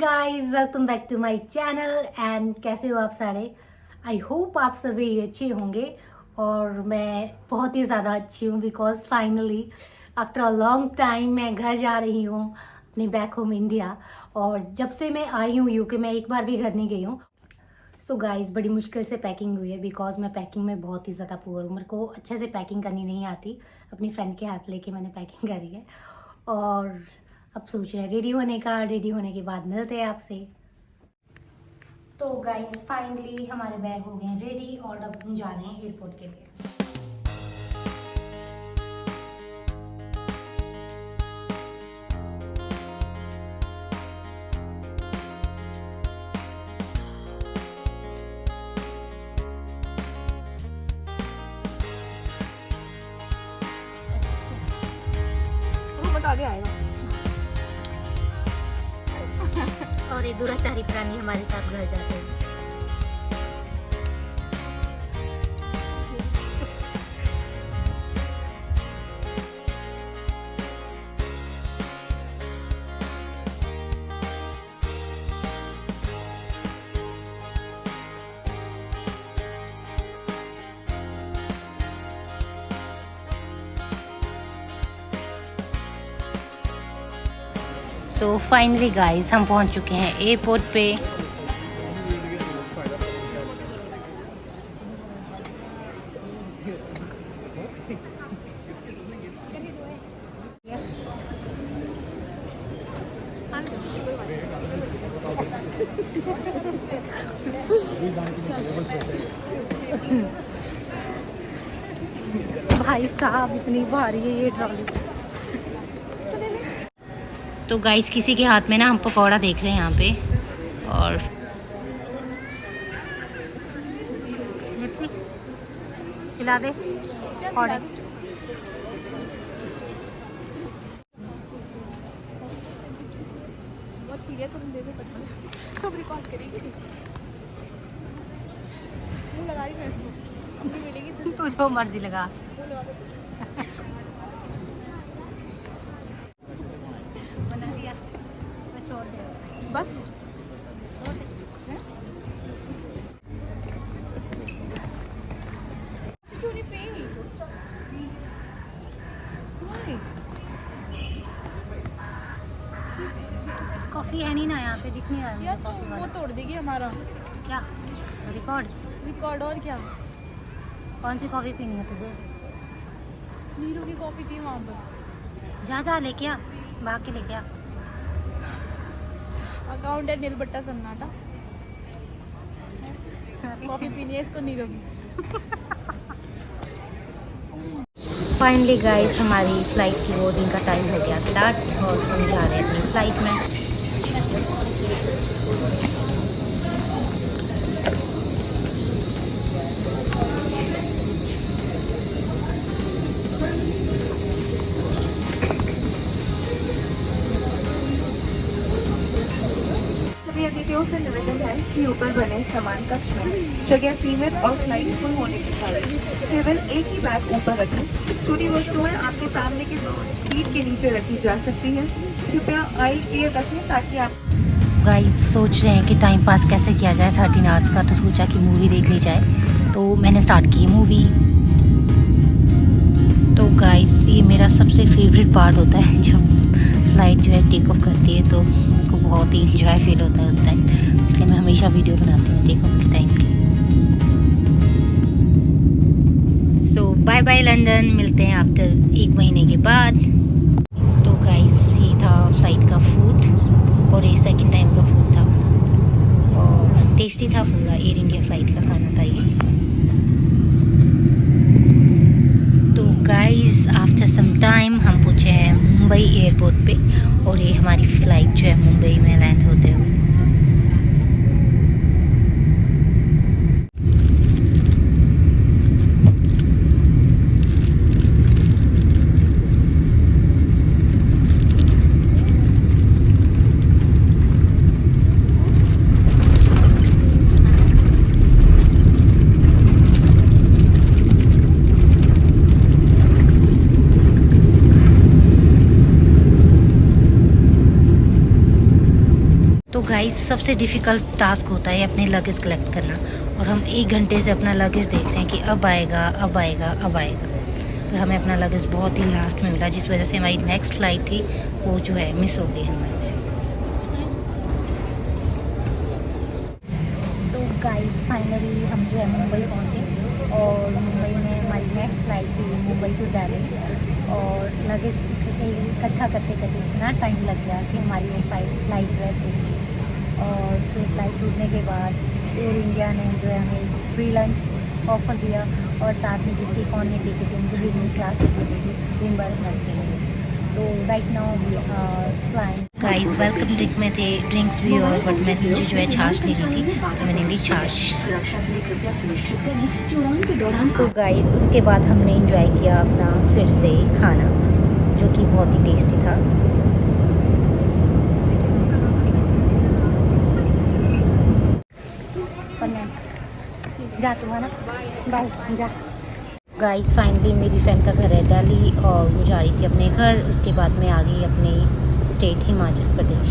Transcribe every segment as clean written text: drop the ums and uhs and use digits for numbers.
Guys, welcome back to my channel. And कैसे हो आप सारे? आई होप आप सभी अच्छे होंगे और मैं बहुत ही ज़्यादा अच्छी हूँ because finally after a long time मैं घर जा रही हूँ अपने बैक होम इंडिया। और जब से मैं आई हूँ यूके मैं एक बार भी घर नहीं गई हूँ। सो गाइस, बड़ी मुश्किल से पैकिंग हुई है बिकॉज मैं पैकिंग में बहुत ही ज़्यादा पुअर हूँ। मेरे को अच्छे से पैकिंग करनी नहीं आती। अपनी फ्रेंड के हाथ लेके मैंने पैकिंग करी है और अब सोच रहे हैं रेडी होने का। रेडी होने के बाद मिलते हैं आपसे। तो गाइस फाइनली हमारे बैग हो गए हैं रेडी और अब हम जा रहे हैं एयरपोर्ट के लिए। आगे आएगा। और ये दुराचारी प्राणी हमारे साथ घर जाते हैं। तो फाइनली गाइस हम पहुंच चुके हैं एयरपोर्ट पे। भाई साहब इतनी भारी है ये ट्रॉली। तो गाइस किसी के हाथ में ना हम पकौड़ा देख रहे हैं यहाँ पे। और खिला दे पकौड़े। बहुत सीरियस तुम दे दे पता सब रिकॉर्ड करेगी। मुंह लगा रही मैं इसको अपनी मिलेगी तू जो मर्जी लगा। बना दिया मैं छोड़ दे बस। क्यों नहीं पे कॉफ़ी है नहीं ना यहाँ पे, दिख नहीं रहा है यार मुझे तो कॉफ़ी वो वाला। तोड़ देगी हमारा क्या रिकॉर्ड? रिकॉर्ड। और क्या कौन सी कॉफ़ी पीनी है तुझे? नीरू की कॉफी थी वहाँ पर। जा जा लेके आ, भाग के लेके आ। अकाउंट है नीलबट्टा सन्नाटा। कॉफी पीनी है इसको नीरू की। फाइनली गाइस हमारी फ़्लाइट की बोर्डिंग का टाइम हो गया स्टार्ट और हम जा रहे हैं अपनी फ़्लाइट में। सभी अतिथियों से निवेदन है कि ऊपर बने समान कक्ष में जगह सीमित और फ्लाइट फुल होने के कारण केवल एक ही बैग ऊपर रखें। छोटी वस्तुएं आपके सामने की सीट के नीचे रखी जा सकती है। कृपया आई केयर रखें ताकि आप गाइस सोच रहे हैं कि टाइम पास कैसे किया जाए 13 आवर्स का, तो सोचा कि मूवी देख ली जाए। तो मैंने स्टार्ट की मूवी। तो गाइस ये मेरा सबसे फेवरेट पार्ट होता है जब फ्लाइट जो है टेक ऑफ करती है, तो मेरे को बहुत ही इंजॉय फील होता है उस टाइम। इसलिए मैं हमेशा वीडियो बनाती हूँ टेक ऑफ के टाइम की। सो बाय बाय लंदन, मिलते हैं आफ्टर 1 महीने के बाद। तो गाइस ये था फ्लाइट का फूड और ये सेकंड टाइम का फूड था और टेस्टी था पूरा। एयर इंडिया फ्लाइट का खाना था ये। तो गाइस आफ्टर सम टाइम हम पहुँचे हैं मुंबई एयरपोर्ट पे और ये हमारी फ़्लाइट जो है मुंबई में लैंड होते हुए। गाइस सबसे डिफ़िकल्ट टास्क होता है अपने लगेज कलेक्ट करना, और हम 1 घंटे से अपना लगेज देख रहे हैं कि अब आएगा अब आएगा अब आएगा, पर हमें अपना लगेज बहुत ही लास्ट में मिला, जिस वजह से हमारी नेक्स्ट फ़्लाइट थी वो जो है मिस हो गई हमारे से। तो गाइस फाइनली हम जो है मुंबई पहुँचे, और मुंबई में हमारी नेक्स्ट फ़्लाइट थी मुंबई टू दिल्ली, और लगेज इकट्ठा करते करते इतना टाइम लग गया कि हमारी वो फ़्लाइट रह चुकी। और फिर फ़्लाइट छूटने के बाद एयर इंडिया ने जो है हमें फ्री लंच ऑफ़र दिया, और साथ में जिसकी इकॉनमी टिकट थी उनको बिजनेस क्लास टिकट दी रिम्बर्समेंट के लिए। तो right now we are flying. Guys welcome drink में थे ड्रिंक्स भी, और बट मुझे जो है छाछ लेनी थी तो मैंने ली छाछ। तो गाइस उसके बाद हमने इंजॉय किया अपना फिर से खाना, जो कि बहुत ही टेस्टी था। जा तुम्हारा बाय जा। गाइस फाइनली मेरी फ्रेंड का घर है दिल्ली, और वो जा रही थी अपने घर, उसके बाद मैं आ गई अपने state Himachal Pradesh.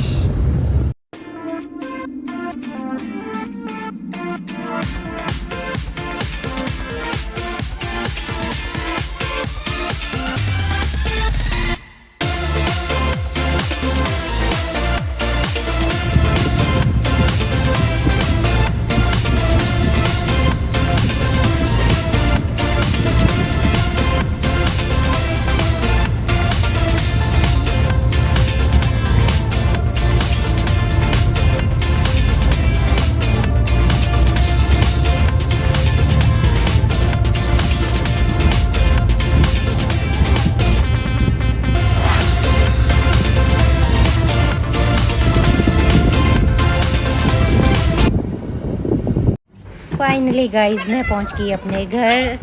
Finally guys मैं पहुंच गई अपने घर।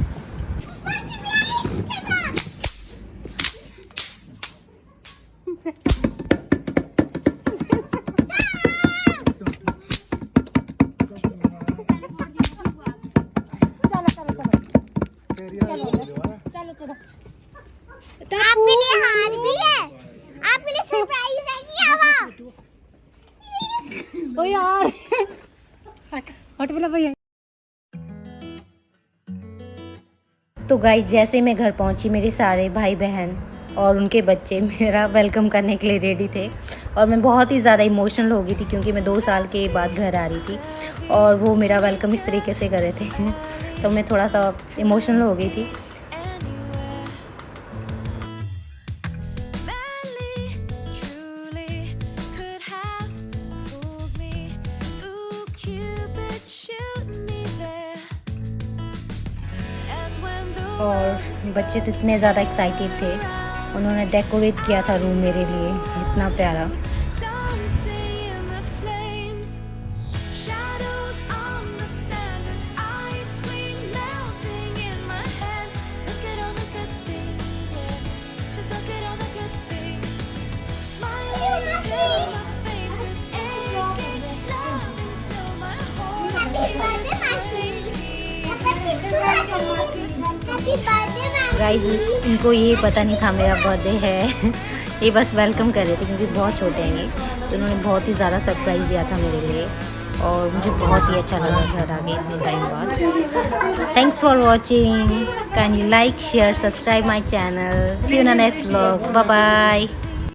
आपके लिए हार भी है, आपके लिए सरप्राइज है क्या वो? ओ यार हट बोला भैया। तो गाइस जैसे मैं घर पहुंची, मेरे सारे भाई बहन और उनके बच्चे मेरा वेलकम करने के लिए रेडी थे, और मैं बहुत ही ज़्यादा इमोशनल हो गई थी क्योंकि मैं 2 साल के बाद घर आ रही थी, और वो मेरा वेलकम इस तरीके से कर रहे थे तो मैं थोड़ा सा इमोशनल हो गई थी। और बच्चे तो इतने ज़्यादा एक्साइटेड थे, उन्होंने डेकोरेट किया था रूम मेरे लिए इतना प्यारा। गाइस इनको ये पता नहीं था मेरा बर्थडे है ये बस वेलकम कर रहे थे क्योंकि बहुत छोटे हैं ये, तो उन्होंने बहुत ही ज़्यादा सरप्राइज़ दिया था मेरे लिए, और मुझे बहुत ही अच्छा लगा घर आके इतने टाइम बाद। Thanks for watching, kindly like share subscribe my channel, see you in the next vlog, bye bye.